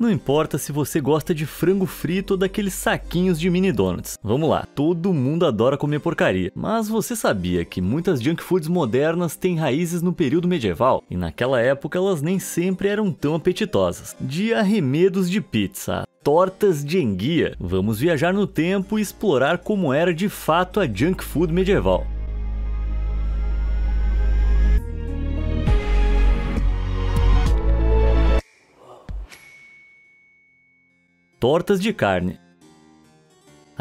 Não importa se você gosta de frango frito ou daqueles saquinhos de mini donuts. Vamos lá, todo mundo adora comer porcaria. Mas você sabia que muitas junk foods modernas têm raízes no período medieval? E naquela época elas nem sempre eram tão apetitosas. De arremedos de pizza, tortas de enguia, vamos viajar no tempo e explorar como era de fato a junk food medieval. Tortas de carne.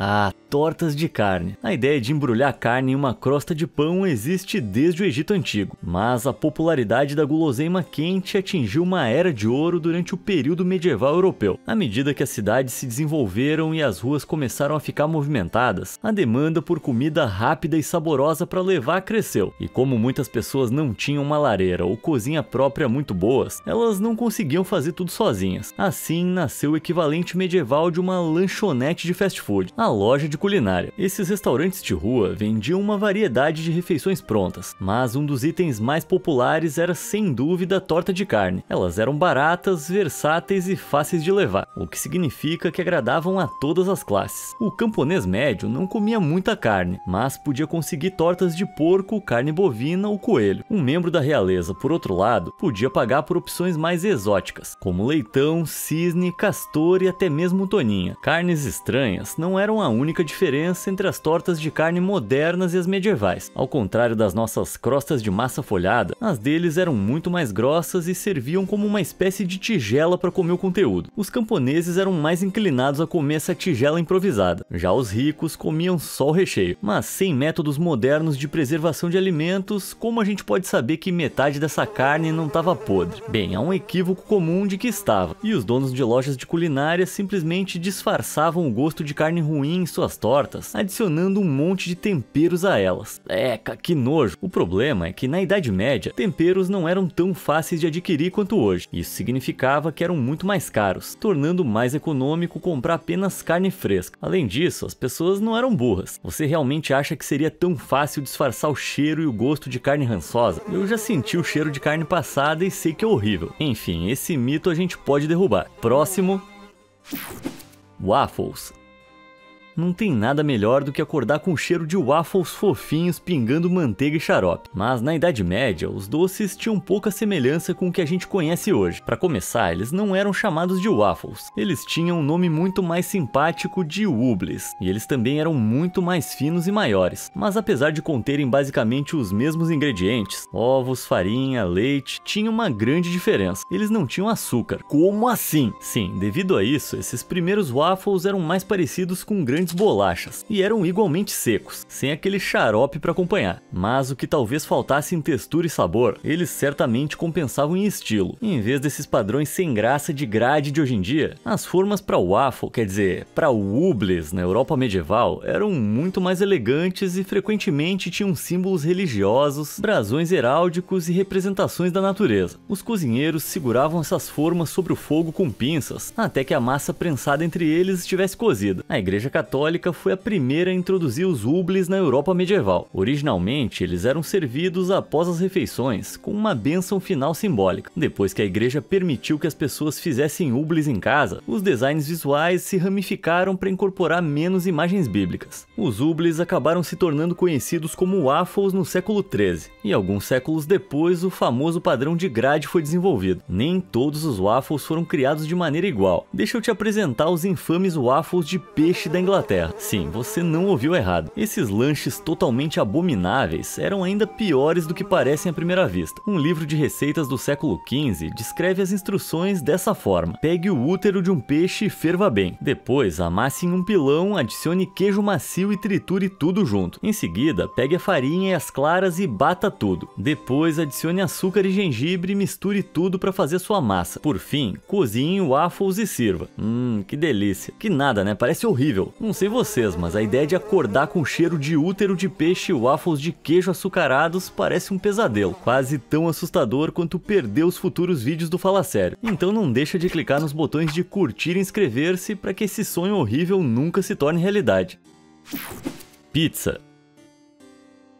Ah, tortas de carne. A ideia de embrulhar carne em uma crosta de pão existe desde o Egito Antigo, mas a popularidade da guloseima quente atingiu uma era de ouro durante o período medieval europeu. À medida que as cidades se desenvolveram e as ruas começaram a ficar movimentadas, a demanda por comida rápida e saborosa para levar cresceu, e como muitas pessoas não tinham uma lareira ou cozinha própria muito boas, elas não conseguiam fazer tudo sozinhas. Assim nasceu o equivalente medieval de uma lanchonete de fast food, a loja de culinária. Esses restaurantes de rua vendiam uma variedade de refeições prontas, mas um dos itens mais populares era sem dúvida a torta de carne. Elas eram baratas, versáteis e fáceis de levar, o que significa que agradavam a todas as classes. O camponês médio não comia muita carne, mas podia conseguir tortas de porco, carne bovina ou coelho. Um membro da realeza, por outro lado, podia pagar por opções mais exóticas, como leitão, cisne, castor e até mesmo toninha. Carnes estranhas não eram a única diferença entre as tortas de carne modernas e as medievais. Ao contrário das nossas crostas de massa folhada, as deles eram muito mais grossas e serviam como uma espécie de tigela para comer o conteúdo. Os camponeses eram mais inclinados a comer essa tigela improvisada. Já os ricos comiam só o recheio. Mas sem métodos modernos de preservação de alimentos, como a gente pode saber que metade dessa carne não estava podre? Bem, há um equívoco comum de que estava, e os donos de lojas de culinária simplesmente disfarçavam o gosto de carne ruim em suas tortas, adicionando um monte de temperos a elas. Eca, que nojo! O problema é que na Idade Média, temperos não eram tão fáceis de adquirir quanto hoje. Isso significava que eram muito mais caros, tornando mais econômico comprar apenas carne fresca. Além disso, as pessoas não eram burras. Você realmente acha que seria tão fácil disfarçar o cheiro e o gosto de carne rançosa? Eu já senti o cheiro de carne passada e sei que é horrível. Enfim, esse mito a gente pode derrubar. Próximo. Waffles. Não tem nada melhor do que acordar com o cheiro de waffles fofinhos pingando manteiga e xarope. Mas na Idade Média, os doces tinham pouca semelhança com o que a gente conhece hoje. Para começar, eles não eram chamados de waffles. Eles tinham um nome muito mais simpático de wobblies. E eles também eram muito mais finos e maiores. Mas apesar de conterem basicamente os mesmos ingredientes, ovos, farinha, leite, tinha uma grande diferença. Eles não tinham açúcar. Como assim? Sim, devido a isso, esses primeiros waffles eram mais parecidos com grandes bolachas, e eram igualmente secos, sem aquele xarope para acompanhar. Mas o que talvez faltasse em textura e sabor, eles certamente compensavam em estilo. Em vez desses padrões sem graça de grade de hoje em dia, as formas para waffle, quer dizer, para wobblies na Europa medieval, eram muito mais elegantes e frequentemente tinham símbolos religiosos, brasões heráldicos e representações da natureza. Os cozinheiros seguravam essas formas sobre o fogo com pinças, até que a massa prensada entre eles estivesse cozida. A Igreja Católica foi a primeira a introduzir os wobblies na Europa medieval. Originalmente, eles eram servidos após as refeições, com uma bênção final simbólica. Depois que a igreja permitiu que as pessoas fizessem wobblies em casa, os designs visuais se ramificaram para incorporar menos imagens bíblicas. Os wobblies acabaram se tornando conhecidos como waffles no século XIII, e alguns séculos depois o famoso padrão de grade foi desenvolvido. Nem todos os waffles foram criados de maneira igual. Deixa eu te apresentar os infames waffles de peixe da Inglaterra. Sim, você não ouviu errado. Esses lanches totalmente abomináveis eram ainda piores do que parecem à primeira vista. Um livro de receitas do século XV descreve as instruções dessa forma: pegue o útero de um peixe e ferva bem. Depois, amasse em um pilão, adicione queijo macio e triture tudo junto. Em seguida, pegue a farinha e as claras e bata tudo. Depois, adicione açúcar e gengibre e misture tudo para fazer sua massa. Por fim, cozinhe waffles e sirva. Que delícia. Que nada, né? Parece horrível. Não sei vocês, mas a ideia de acordar com cheiro de útero de peixe e waffles de queijo açucarados parece um pesadelo, quase tão assustador quanto perder os futuros vídeos do Fala Sério. Então não deixa de clicar nos botões de curtir e inscrever-se para que esse sonho horrível nunca se torne realidade. Pizza.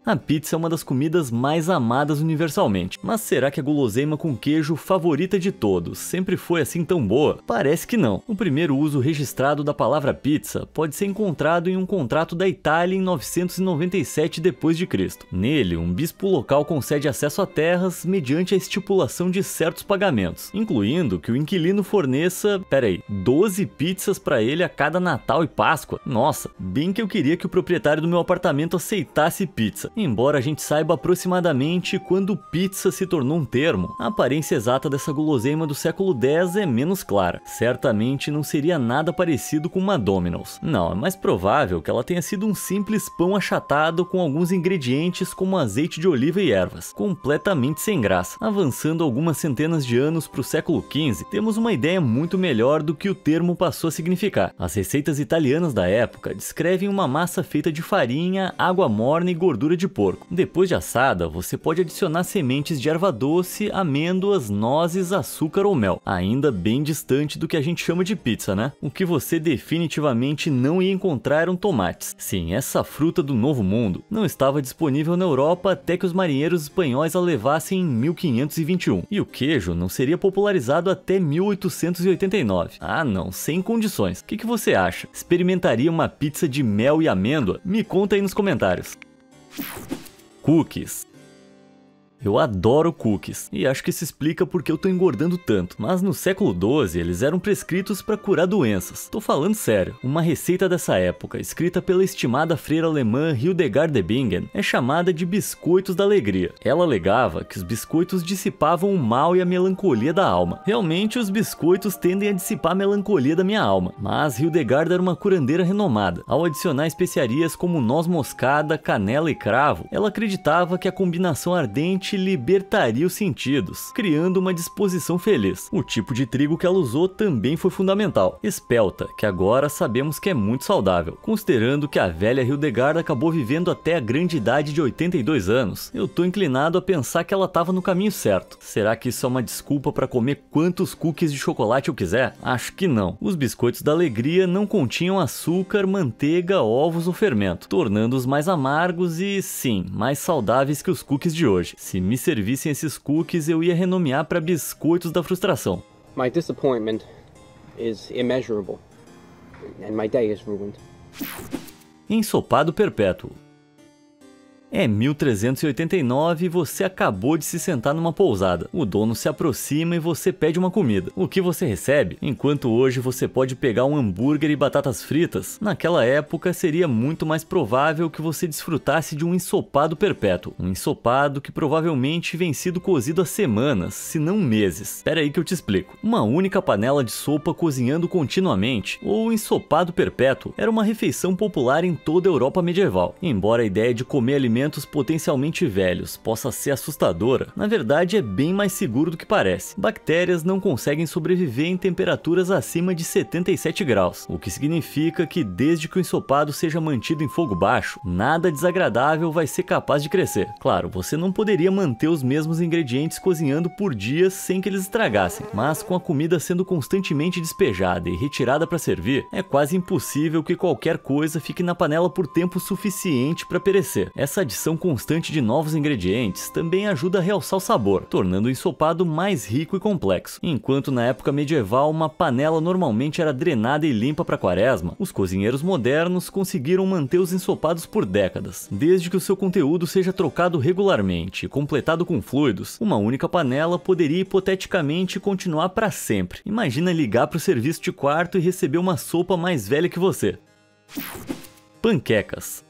A pizza é uma das comidas mais amadas universalmente, mas será que a guloseima com queijo favorita de todos sempre foi assim tão boa? Parece que não. O primeiro uso registrado da palavra pizza pode ser encontrado em um contrato da Itália em 997 d.C. Nele, um bispo local concede acesso a terras mediante a estipulação de certos pagamentos, incluindo que o inquilino forneça, 12 pizzas para ele a cada Natal e Páscoa. Nossa, bem que eu queria que o proprietário do meu apartamento aceitasse pizza. Embora a gente saiba aproximadamente quando pizza se tornou um termo, a aparência exata dessa guloseima do século X é menos clara. Certamente não seria nada parecido com uma Domino's. Não, é mais provável que ela tenha sido um simples pão achatado com alguns ingredientes como azeite de oliva e ervas, completamente sem graça. Avançando algumas centenas de anos para o século XV, temos uma ideia muito melhor do que o termo passou a significar. As receitas italianas da época descrevem uma massa feita de farinha, água morna e gordura de porco. Depois de assada, você pode adicionar sementes de erva doce, amêndoas, nozes, açúcar ou mel. Ainda bem distante do que a gente chama de pizza, né? O que você definitivamente não ia encontrar eram tomates. Sim, essa fruta do Novo Mundo não estava disponível na Europa até que os marinheiros espanhóis a levassem em 1521. E o queijo não seria popularizado até 1889. Ah não, sem condições. O que você acha? Experimentaria uma pizza de mel e amêndoa? Me conta aí nos comentários. Cookies. Eu adoro cookies, e acho que isso explica porque eu tô engordando tanto. Mas no século XII, eles eram prescritos para curar doenças. Tô falando sério. Uma receita dessa época, escrita pela estimada freira alemã Hildegard de Bingen, é chamada de biscoitos da alegria. Ela alegava que os biscoitos dissipavam o mal e a melancolia da alma. Realmente, os biscoitos tendem a dissipar a melancolia da minha alma. Mas Hildegard era uma curandeira renomada. Ao adicionar especiarias como noz moscada, canela e cravo, ela acreditava que a combinação ardente libertaria os sentidos, criando uma disposição feliz. O tipo de trigo que ela usou também foi fundamental, espelta, que agora sabemos que é muito saudável. Considerando que a velha Hildegard acabou vivendo até a grande idade de 82 anos, eu tô inclinado a pensar que ela estava no caminho certo. Será que isso é uma desculpa para comer quantos cookies de chocolate eu quiser? Acho que não. Os biscoitos da alegria não continham açúcar, manteiga, ovos ou fermento, tornando-os mais amargos e, sim, mais saudáveis que os cookies de hoje. Se me servissem esses cookies, eu ia renomear para biscoitos da frustração. My disappointment is immeasurable, and my day is ruined. Ensopado perpétuo. É 1389 e você acabou de se sentar numa pousada. O dono se aproxima e você pede uma comida. O que você recebe? Enquanto hoje você pode pegar um hambúrguer e batatas fritas, naquela época seria muito mais provável que você desfrutasse de um ensopado perpétuo. Um ensopado que provavelmente vem sido cozido há semanas, se não meses. Espera aí que eu te explico. Uma única panela de sopa cozinhando continuamente, ou ensopado perpétuo, era uma refeição popular em toda a Europa medieval. Embora a ideia de comer alimentos potencialmente velhos possa ser assustadora, na verdade é bem mais seguro do que parece. Bactérias não conseguem sobreviver em temperaturas acima de 77 graus, o que significa que desde que o ensopado seja mantido em fogo baixo, nada desagradável vai ser capaz de crescer. Claro, você não poderia manter os mesmos ingredientes cozinhando por dias sem que eles estragassem, mas com a comida sendo constantemente despejada e retirada para servir, é quase impossível que qualquer coisa fique na panela por tempo suficiente para perecer. Essa adição constante de novos ingredientes também ajuda a realçar o sabor, tornando o ensopado mais rico e complexo. Enquanto na época medieval uma panela normalmente era drenada e limpa para quaresma, os cozinheiros modernos conseguiram manter os ensopados por décadas. Desde que o seu conteúdo seja trocado regularmente e completado com fluidos, uma única panela poderia hipoteticamente continuar para sempre. Imagina ligar para o serviço de quarto e receber uma sopa mais velha que você. Panquecas.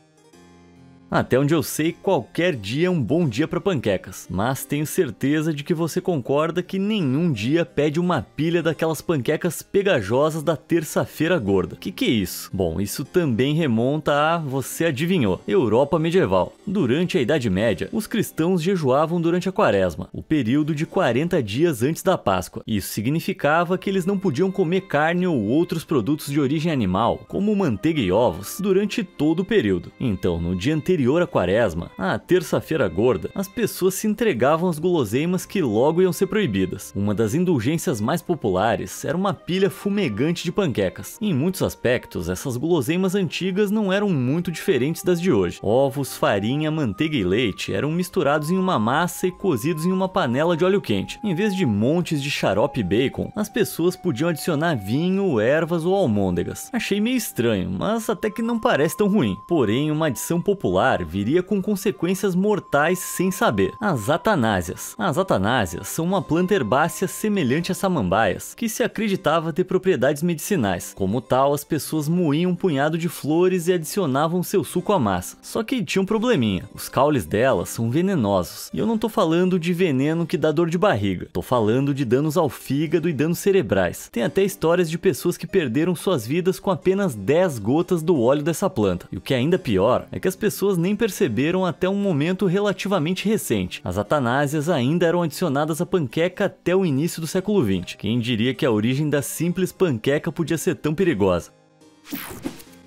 Até onde eu sei, qualquer dia é um bom dia para panquecas, mas tenho certeza de que você concorda que nenhum dia pede uma pilha daquelas panquecas pegajosas da terça-feira gorda. Que é isso? Bom, isso também remonta a, você adivinhou, Europa medieval. Durante a Idade Média, os cristãos jejuavam durante a quaresma, o período de 40 dias antes da Páscoa. Isso significava que eles não podiam comer carne ou outros produtos de origem animal, como manteiga e ovos, durante todo o período. Então, no dia anterior anterior à quaresma, a terça-feira gorda, as pessoas se entregavam às guloseimas que logo iam ser proibidas. Uma das indulgências mais populares era uma pilha fumegante de panquecas. Em muitos aspectos, essas guloseimas antigas não eram muito diferentes das de hoje. Ovos, farinha, manteiga e leite eram misturados em uma massa e cozidos em uma panela de óleo quente. Em vez de montes de xarope e bacon, as pessoas podiam adicionar vinho, ervas ou almôndegas. Achei meio estranho, mas até que não parece tão ruim. Porém, uma adição popular viria com consequências mortais sem saber. As atanásias. As atanásias são uma planta herbácea semelhante a samambaias, que se acreditava ter propriedades medicinais. Como tal, as pessoas moíam um punhado de flores e adicionavam seu suco à massa. Só que tinha um probleminha. Os caules delas são venenosos. E eu não tô falando de veneno que dá dor de barriga. Tô falando de danos ao fígado e danos cerebrais. Tem até histórias de pessoas que perderam suas vidas com apenas 10 gotas do óleo dessa planta. E o que é ainda pior é que as pessoas nem perceberam até um momento relativamente recente. As atanásias ainda eram adicionadas à panqueca até o início do século XX. Quem diria que a origem da simples panqueca podia ser tão perigosa?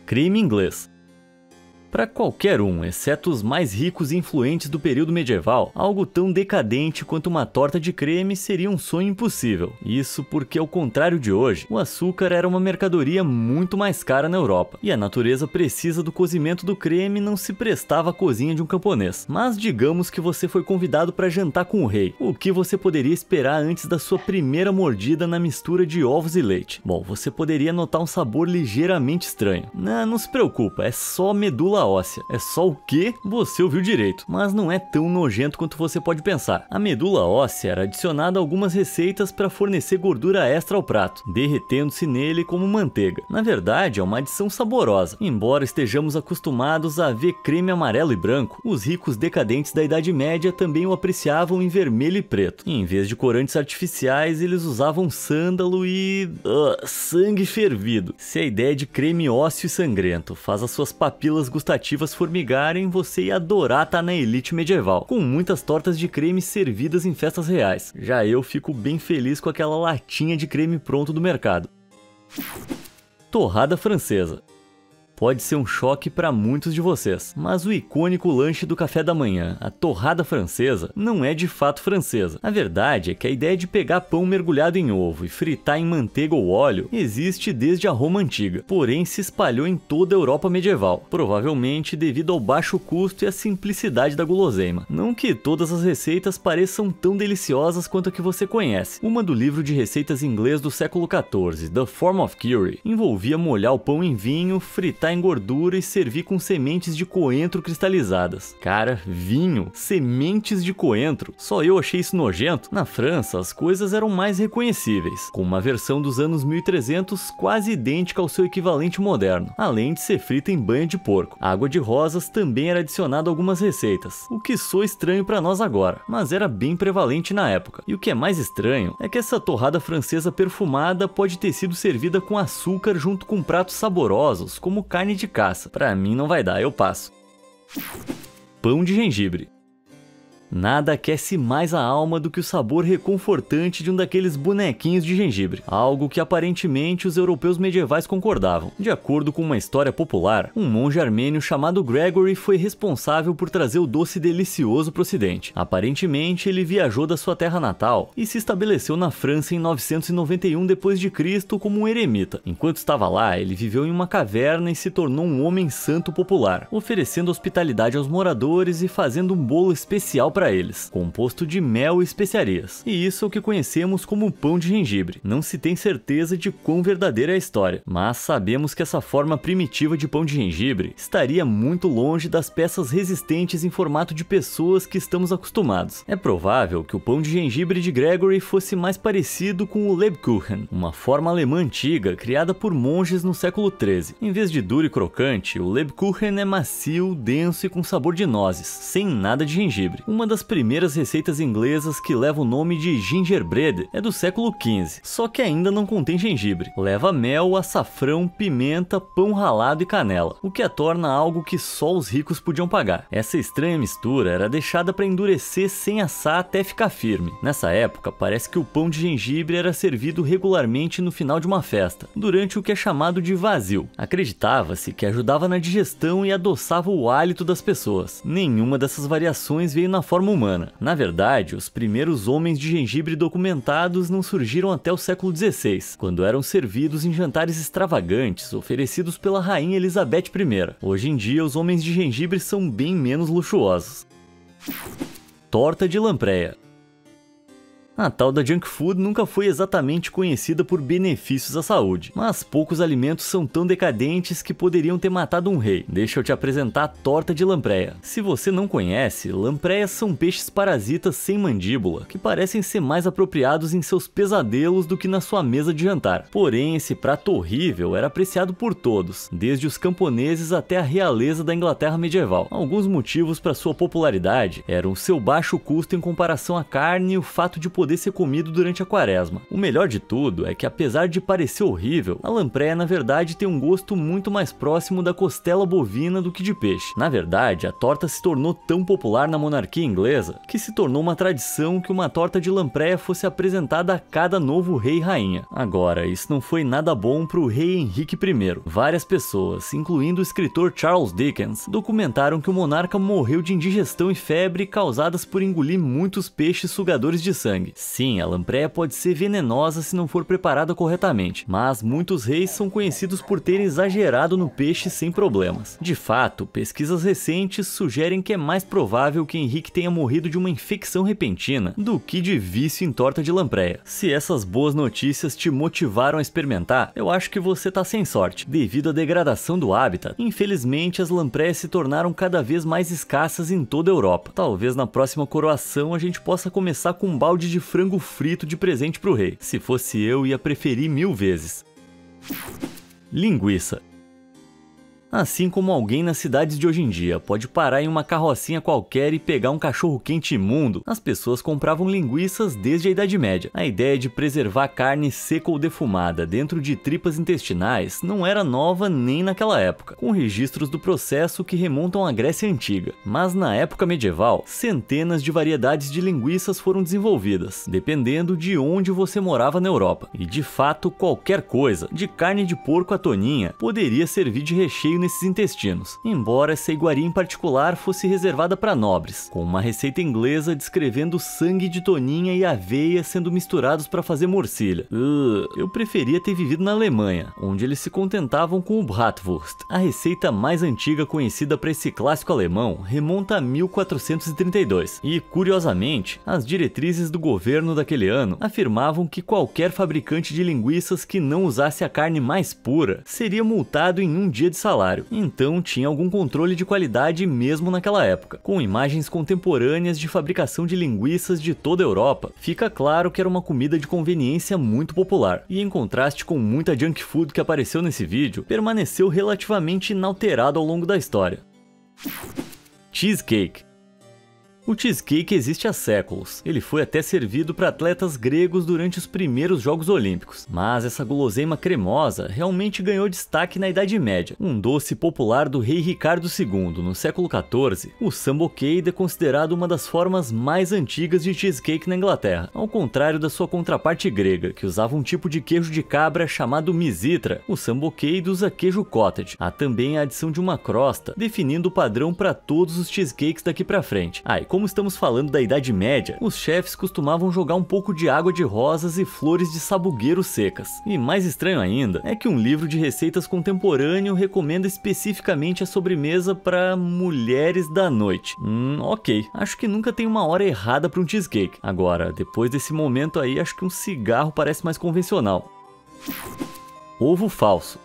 Creme inglês. Para qualquer um, exceto os mais ricos e influentes do período medieval, algo tão decadente quanto uma torta de creme seria um sonho impossível. Isso porque, ao contrário de hoje, o açúcar era uma mercadoria muito mais cara na Europa, e a natureza precisa do cozimento do creme não se prestava à cozinha de um camponês. Mas digamos que você foi convidado para jantar com o rei. O que você poderia esperar antes da sua primeira mordida na mistura de ovos e leite? Bom, você poderia notar um sabor ligeiramente estranho. Não se preocupa, é só medula óssea. É só o que você ouviu direito, mas não é tão nojento quanto você pode pensar. A medula óssea era adicionada a algumas receitas para fornecer gordura extra ao prato, derretendo-se nele como manteiga. Na verdade, é uma adição saborosa. Embora estejamos acostumados a ver creme amarelo e branco, os ricos decadentes da Idade Média também o apreciavam em vermelho e preto. E em vez de corantes artificiais, eles usavam sândalo e... sangue fervido. Se a ideia de creme ósseo e sangrento faz as suas papilas gustativas formigarem, você ia adorar estar na elite medieval, com muitas tortas de creme servidas em festas reais. Já eu fico bem feliz com aquela latinha de creme pronto do mercado. Torrada francesa. Pode ser um choque para muitos de vocês, mas o icônico lanche do café da manhã, a torrada francesa, não é de fato francesa. A verdade é que a ideia de pegar pão mergulhado em ovo e fritar em manteiga ou óleo existe desde a Roma antiga, porém se espalhou em toda a Europa medieval, provavelmente devido ao baixo custo e à simplicidade da guloseima. Não que todas as receitas pareçam tão deliciosas quanto a que você conhece. Uma do livro de receitas inglês do século XIV, The Form of Cury, envolvia molhar o pão em vinho, fritar em gordura e servir com sementes de coentro cristalizadas. Cara, vinho, sementes de coentro, só eu achei isso nojento. Na França, as coisas eram mais reconhecíveis, com uma versão dos anos 1300 quase idêntica ao seu equivalente moderno, além de ser frita em banho de porco. Água de rosas também era adicionada a algumas receitas, o que soa estranho para nós agora, mas era bem prevalente na época. E o que é mais estranho é que essa torrada francesa perfumada pode ter sido servida com açúcar junto com pratos saborosos, como carne de caça. Pra mim não vai dar, eu passo. Pão de gengibre. Nada aquece mais a alma do que o sabor reconfortante de um daqueles bonequinhos de gengibre, algo que aparentemente os europeus medievais concordavam. De acordo com uma história popular, um monge armênio chamado Gregory foi responsável por trazer o doce delicioso para o ocidente. Aparentemente, ele viajou da sua terra natal e se estabeleceu na França em 991 d.C. como um eremita. Enquanto estava lá, ele viveu em uma caverna e se tornou um homem santo popular, oferecendo hospitalidade aos moradores e fazendo um bolo especial para eles, composto de mel e especiarias. E isso é o que conhecemos como pão de gengibre. Não se tem certeza de quão verdadeira é a história, mas sabemos que essa forma primitiva de pão de gengibre estaria muito longe das peças resistentes em formato de pessoas que estamos acostumados. É provável que o pão de gengibre de Gregory fosse mais parecido com o Lebkuchen, uma forma alemã antiga criada por monges no século XIII. Em vez de duro e crocante, o Lebkuchen é macio, denso e com sabor de nozes, sem nada de gengibre. Uma das das primeiras receitas inglesas que leva o nome de gingerbread é do século XV, só que ainda não contém gengibre. Leva mel, açafrão, pimenta, pão ralado e canela, o que a torna algo que só os ricos podiam pagar. Essa estranha mistura era deixada para endurecer sem assar até ficar firme. Nessa época, parece que o pão de gengibre era servido regularmente no final de uma festa, durante o que é chamado de vazio. Acreditava-se que ajudava na digestão e adoçava o hálito das pessoas. Nenhuma dessas variações veio na forma humana. Na verdade, os primeiros homens de gengibre documentados não surgiram até o século XVI, quando eram servidos em jantares extravagantes oferecidos pela rainha Elizabeth I. Hoje em dia, os homens de gengibre são bem menos luxuosos. Torta de lampreia. A tal da junk food nunca foi exatamente conhecida por benefícios à saúde, mas poucos alimentos são tão decadentes que poderiam ter matado um rei. Deixa eu te apresentar a torta de lampreia. Se você não conhece, lampreias são peixes parasitas sem mandíbula, que parecem ser mais apropriados em seus pesadelos do que na sua mesa de jantar. Porém, esse prato horrível era apreciado por todos, desde os camponeses até a realeza da Inglaterra medieval. Alguns motivos para sua popularidade eram o seu baixo custo em comparação à carne e o fato de poder ser comido durante a quaresma. O melhor de tudo é que, apesar de parecer horrível, a lampreia na verdade tem um gosto muito mais próximo da costela bovina do que de peixe. Na verdade, a torta se tornou tão popular na monarquia inglesa que se tornou uma tradição que uma torta de lampreia fosse apresentada a cada novo rei e rainha. Agora, isso não foi nada bom para o rei Henrique I. Várias pessoas, incluindo o escritor Charles Dickens, documentaram que o monarca morreu de indigestão e febre causadas por engolir muitos peixes sugadores de sangue. Sim, a lampreia pode ser venenosa se não for preparada corretamente, mas muitos reis são conhecidos por terem exagerado no peixe sem problemas. De fato, pesquisas recentes sugerem que é mais provável que Henrique tenha morrido de uma infecção repentina do que de vício em torta de lampreia. Se essas boas notícias te motivaram a experimentar, eu acho que você tá sem sorte. Devido à degradação do habitat, infelizmente as lampreias se tornaram cada vez mais escassas em toda a Europa. Talvez na próxima coroação a gente possa começar com um balde de frango frito de presente pro rei. Se fosse eu, ia preferir 1000 vezes. Linguiça. Assim como alguém nas cidades de hoje em dia pode parar em uma carrocinha qualquer e pegar um cachorro quente imundo, as pessoas compravam linguiças desde a Idade Média. A ideia de preservar carne seca ou defumada dentro de tripas intestinais não era nova nem naquela época, com registros do processo que remontam à Grécia Antiga. Mas na época medieval, centenas de variedades de linguiças foram desenvolvidas, dependendo de onde você morava na Europa. E de fato, qualquer coisa, de carne de porco a toninha, poderia servir de recheio nesses intestinos, embora essa iguaria em particular fosse reservada para nobres, com uma receita inglesa descrevendo sangue de toninha e aveia sendo misturados para fazer morcilha. Eu preferia ter vivido na Alemanha, onde eles se contentavam com o Bratwurst. A receita mais antiga conhecida para esse clássico alemão remonta a 1432, e, curiosamente, as diretrizes do governo daquele ano afirmavam que qualquer fabricante de linguiças que não usasse a carne mais pura seria multado em um dia de salário. Então tinha algum controle de qualidade mesmo naquela época. Com imagens contemporâneas de fabricação de linguiças de toda a Europa, fica claro que era uma comida de conveniência muito popular, e em contraste com muita junk food que apareceu nesse vídeo, permaneceu relativamente inalterado ao longo da história. Cheesecake. O cheesecake existe há séculos. Ele foi até servido para atletas gregos durante os primeiros Jogos Olímpicos. Mas essa guloseima cremosa realmente ganhou destaque na Idade Média. Um doce popular do rei Ricardo II, no século XIV, o sambucade é considerado uma das formas mais antigas de cheesecake na Inglaterra. Ao contrário da sua contraparte grega, que usava um tipo de queijo de cabra chamado misitra, o sambucade usa queijo cottage. Há também a adição de uma crosta, definindo o padrão para todos os cheesecakes daqui para frente. Como estamos falando da Idade Média, os chefes costumavam jogar um pouco de água de rosas e flores de sabugueiro secas. E mais estranho ainda é que um livro de receitas contemporâneo recomenda especificamente a sobremesa para mulheres da noite. Ok, acho que nunca tem uma hora errada para um cheesecake. Agora, depois desse momento aí, acho que um cigarro parece mais convencional. Ovo falso.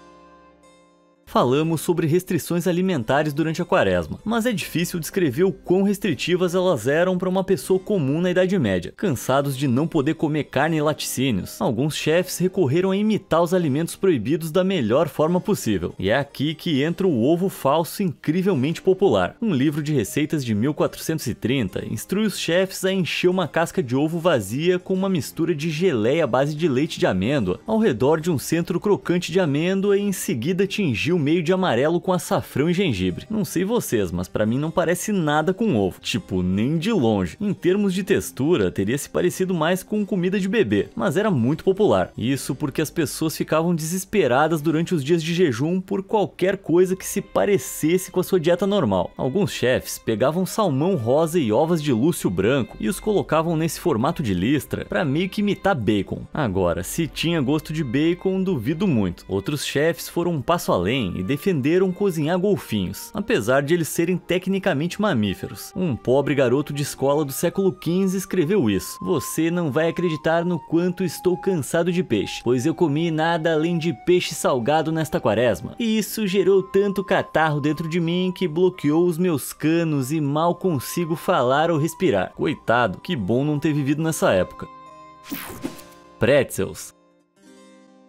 Falamos sobre restrições alimentares durante a Quaresma, mas é difícil descrever o quão restritivas elas eram para uma pessoa comum na Idade Média. Cansados de não poder comer carne e laticínios, alguns chefes recorreram a imitar os alimentos proibidos da melhor forma possível. E é aqui que entra o ovo falso incrivelmente popular. Um livro de receitas de 1430 instrui os chefes a encher uma casca de ovo vazia com uma mistura de geleia à base de leite de amêndoa ao redor de um centro crocante de amêndoa e em seguida tingir o meio de amarelo com açafrão e gengibre. Não sei vocês, mas pra mim não parece nada com ovo. Tipo, nem de longe. Em termos de textura, teria se parecido mais com comida de bebê, mas era muito popular. Isso porque as pessoas ficavam desesperadas durante os dias de jejum por qualquer coisa que se parecesse com a sua dieta normal. Alguns chefes pegavam salmão rosa e ovas de lúcio branco e os colocavam nesse formato de listra pra meio que imitar bacon. Agora, se tinha gosto de bacon, duvido muito. Outros chefes foram um passo além e defenderam cozinhar golfinhos, apesar de eles serem tecnicamente mamíferos. Um pobre garoto de escola do século XV escreveu isso: "Você não vai acreditar no quanto estou cansado de peixe, pois eu comi nada além de peixe salgado nesta Quaresma, e isso gerou tanto catarro dentro de mim que bloqueou os meus canos e mal consigo falar ou respirar." Coitado, que bom não ter vivido nessa época. Pretzels.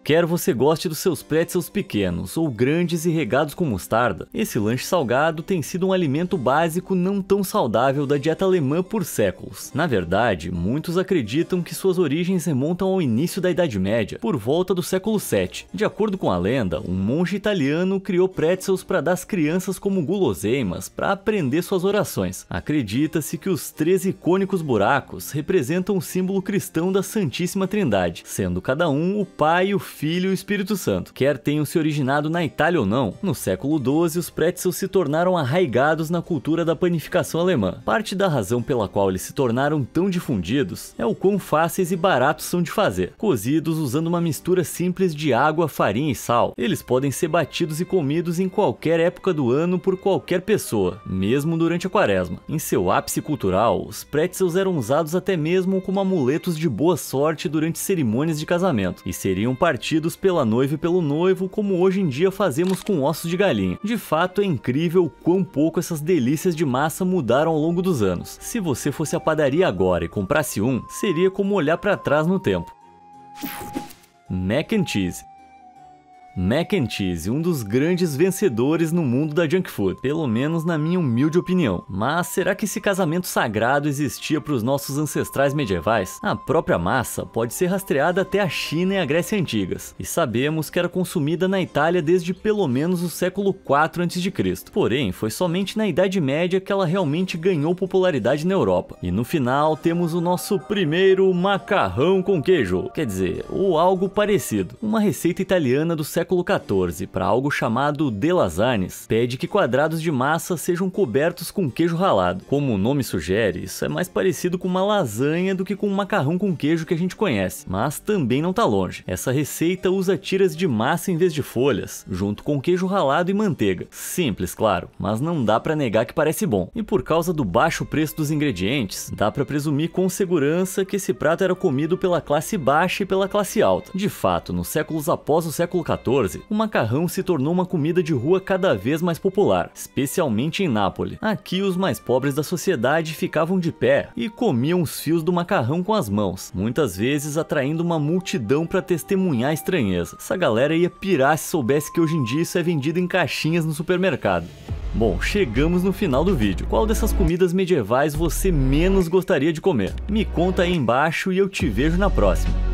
Quer você goste dos seus pretzels pequenos ou grandes e regados com mostarda, esse lanche salgado tem sido um alimento básico não tão saudável da dieta alemã por séculos. Na verdade, muitos acreditam que suas origens remontam ao início da Idade Média, por volta do século VII. De acordo com a lenda, um monge italiano criou pretzels para dar às crianças como guloseimas para aprender suas orações. Acredita-se que os 3 icônicos buracos representam o símbolo cristão da Santíssima Trindade, sendo cada um o Pai, o Filho e o Espírito Santo. Quer tenham se originado na Itália ou não, no século XII os pretzels se tornaram arraigados na cultura da panificação alemã. Parte da razão pela qual eles se tornaram tão difundidos é o quão fáceis e baratos são de fazer. Cozidos usando uma mistura simples de água, farinha e sal, eles podem ser batidos e comidos em qualquer época do ano por qualquer pessoa, mesmo durante a Quaresma. Em seu ápice cultural, os pretzels eram usados até mesmo como amuletos de boa sorte durante cerimônias de casamento, e seriam partidos pela noiva e pelo noivo, como hoje em dia fazemos com ossos de galinha. De fato, é incrível o quão pouco essas delícias de massa mudaram ao longo dos anos. Se você fosse à padaria agora e comprasse um, seria como olhar para trás no tempo. Mac and Cheese. Mac and Cheese, um dos grandes vencedores no mundo da junk food, pelo menos na minha humilde opinião. Mas será que esse casamento sagrado existia para os nossos ancestrais medievais? A própria massa pode ser rastreada até a China e a Grécia antigas, e sabemos que era consumida na Itália desde pelo menos o século IV a.C. Porém, foi somente na Idade Média que ela realmente ganhou popularidade na Europa. E no final temos o nosso primeiro macarrão com queijo, quer dizer, ou algo parecido. Uma receita italiana do século XIV, para algo chamado de lasagnes, pede que quadrados de massa sejam cobertos com queijo ralado. Como o nome sugere, isso é mais parecido com uma lasanha do que com um macarrão com queijo que a gente conhece, mas também não tá longe. Essa receita usa tiras de massa em vez de folhas, junto com queijo ralado e manteiga. Simples, claro, mas não dá para negar que parece bom. E por causa do baixo preço dos ingredientes, dá para presumir com segurança que esse prato era comido pela classe baixa e pela classe alta. De fato, nos séculos após o século XIV, o macarrão se tornou uma comida de rua cada vez mais popular, especialmente em Nápoles. Aqui os mais pobres da sociedade ficavam de pé e comiam os fios do macarrão com as mãos, muitas vezes atraindo uma multidão para testemunhar a estranheza. Essa galera ia pirar se soubesse que hoje em dia isso é vendido em caixinhas no supermercado. Bom, chegamos no final do vídeo. Qual dessas comidas medievais você menos gostaria de comer? Me conta aí embaixo e eu te vejo na próxima.